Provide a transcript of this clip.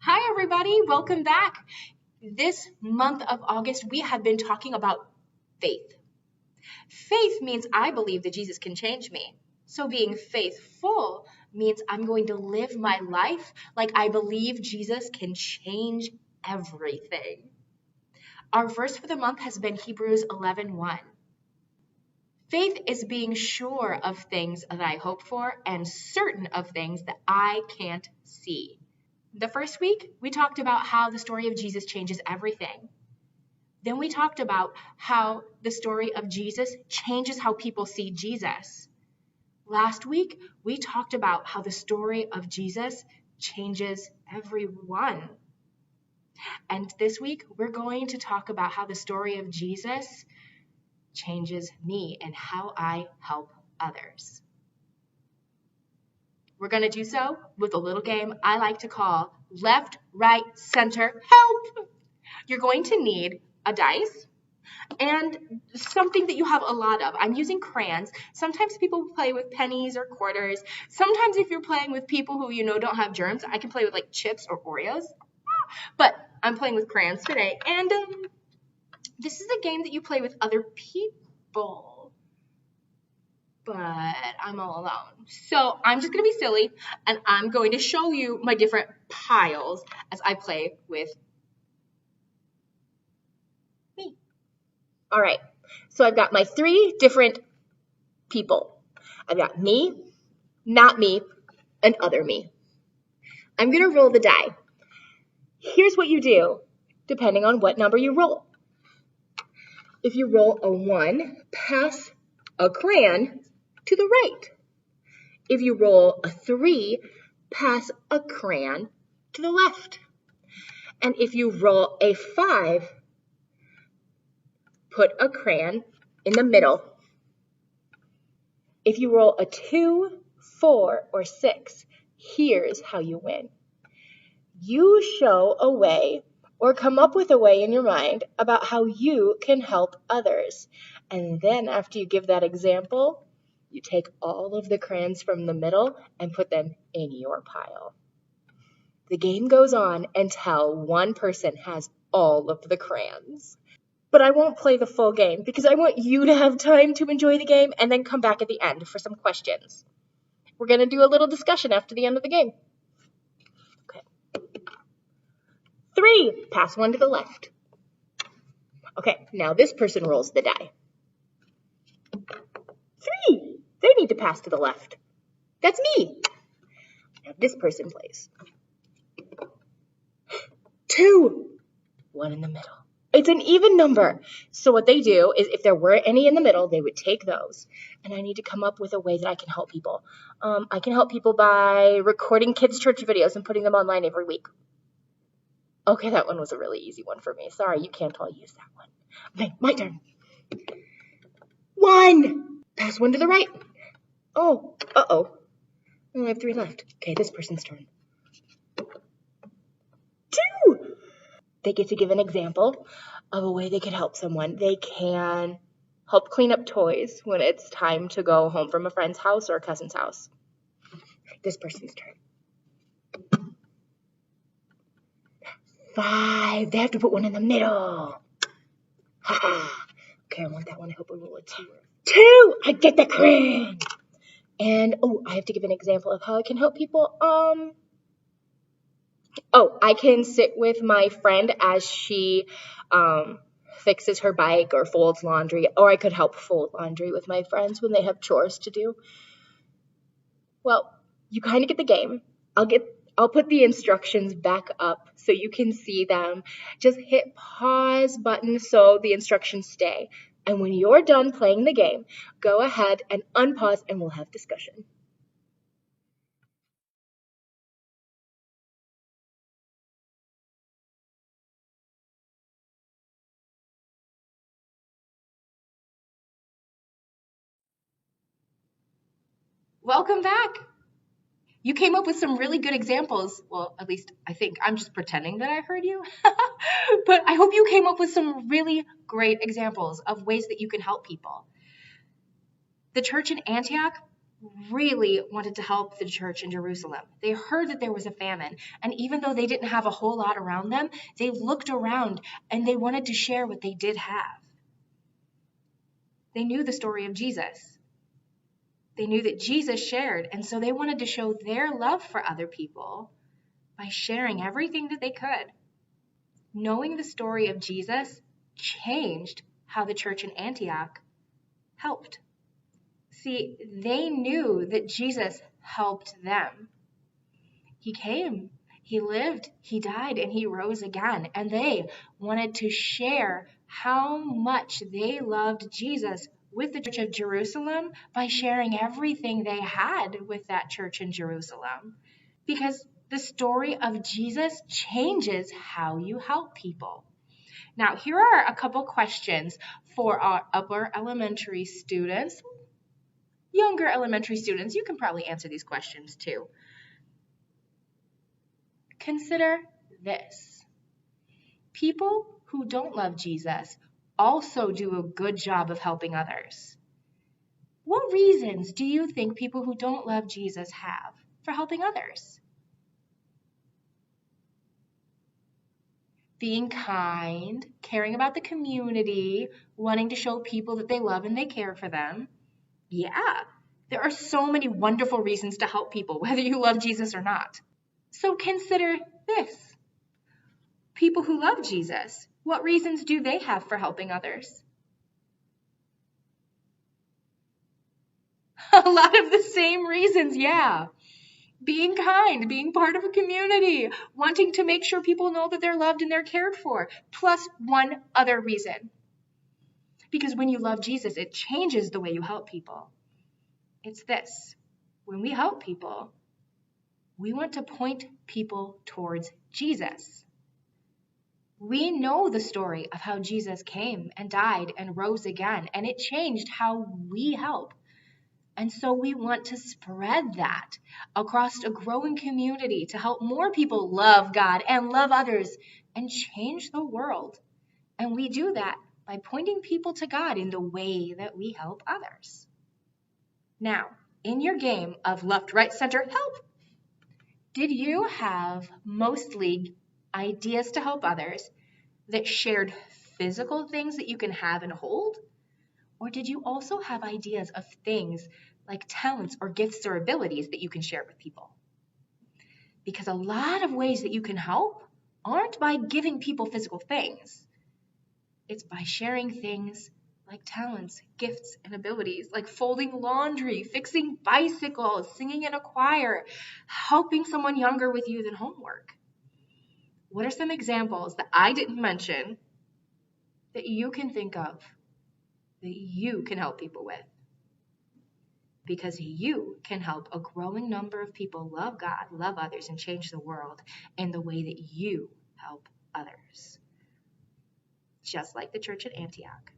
Hi, everybody. Welcome back. This month of August, we have been talking about faith. Faith means I believe that Jesus can change me. So being faithful means I'm going to live my life like I believe Jesus can change everything. Our verse for the month has been Hebrews 11:1. Faith is being sure of things that I hope for and certain of things that I can't see. The first week, we talked about how the story of Jesus changes everything. Then we talked about how the story of Jesus changes how people see Jesus. Last week, we talked about how the story of Jesus changes everyone. And this week, we're going to talk about how the story of Jesus changes me and how I help others. We're going to do so with a little game I like to call left, right, center, help. You're going to need a dice and something that you have a lot of. I'm using crayons. Sometimes people play with pennies or quarters. Sometimes if you're playing with people who you know don't have germs, I can play with like chips or Oreos. But I'm playing with crayons today. And this is a game that you play with other people. But I'm all alone. So I'm just going to be silly, and I'm going to show you my different piles as I play with me. All right, so I've got my three different people. I've got me, not me, and other me. I'm going to roll the die. Here's what you do, depending on what number you roll. If you roll a 1, pass a crayon to the right. If you roll a 3, pass a crayon to the left. And if you roll a 5, put a crayon in the middle. If you roll a 2, 4, or 6, here's how you win. You show a way or come up with a way in your mind about how you can help others. And then after you give that example, you take all of the crayons from the middle and put them in your pile. The game goes on until one person has all of the crayons. But I won't play the full game because I want you to have time to enjoy the game and then come back at the end for some questions. We're going to do a little discussion after the end of the game. Okay. 3, pass 1 to the left. Okay, now this person rolls the die. 3, they need to pass to the left. That's me. Now this person plays. 2, 1 in the middle. It's an even number. So what they do is if there were any in the middle, they would take those. And I need to come up with a way that I can help people. I can help people by recording kids' church videos and putting them online every week. Okay, that one was a really easy one for me. Sorry, you can't all use that one. Okay, my turn. 1. Pass 1 to the right. Oh, uh-oh. I only have 3 left. Okay, this person's turn. 2. They get to give an example of a way they could help someone. They can help clean up toys when it's time to go home from a friend's house or a cousin's house. This person's turn. 5. They have to put 1 in the middle. Okay, I want that one. I hope I roll a 2. 2! I get the crayon! And, I have to give an example of how I can help people. I can sit with my friend as she fixes her bike or folds laundry, or I could help fold laundry with my friends when they have chores to do. Well, you kind of get the game. I'll put the instructions back up so you can see them. Just hit pause button so the instructions stay. And when you're done playing the game, go ahead and unpause and we'll have discussion. Welcome back. You came up with some really good examples. Well, at least I think. I'm just pretending that I heard you. But I hope you came up with some really great examples of ways that you can help people. The church in Antioch, really wanted to help the church in Jerusalem. They heard that there was a famine, and even though they didn't have a whole lot around them, they looked around and they wanted to share what they did have. They knew the story of Jesus. They knew that Jesus shared, and so they wanted to show their love for other people by sharing everything that they could. Knowing the story of Jesus changed how the church in Antioch helped. See, they knew that Jesus helped them. He came, he lived, he died, and he rose again. And they wanted to share how much they loved Jesus with the church of Jerusalem by sharing everything they had with that church in Jerusalem. Because the story of Jesus changes how you help people. Now, here are a couple questions for our upper elementary students. Younger elementary students, you can probably answer these questions too. Consider this. People who don't love Jesus also do a good job of helping others. What reasons do you think people who don't love Jesus have for helping others? Being kind, caring about the community, wanting to show people that they love and they care for them. Yeah, there are so many wonderful reasons to help people, whether you love Jesus or not. So consider this. People who love Jesus, what reasons do they have for helping others? A lot of the same reasons, yeah. Being kind, being part of a community, wanting to make sure people know that they're loved and they're cared for, plus one other reason. Because when you love Jesus, it changes the way you help people. It's this. When we help people, we want to point people towards Jesus. We know the story of how Jesus came and died and rose again, and it changed how we help. And so we want to spread that across a growing community to help more people love God and love others and change the world. And we do that by pointing people to God in the way that we help others. Now, in your game of left, right, center, help, did you have mostly ideas to help others that shared physical things that you can have and hold? Or did you also have ideas of things like talents or gifts or abilities that you can share with people? Because a lot of ways that you can help aren't by giving people physical things. It's by sharing things like talents, gifts, and abilities, like folding laundry, fixing bicycles, singing in a choir, helping someone younger with you than homework. What are some examples that I didn't mention that you can think of that you can help people with? Because you can help a growing number of people love God, love others, and change the world in the way that you help others. Just like the church at Antioch.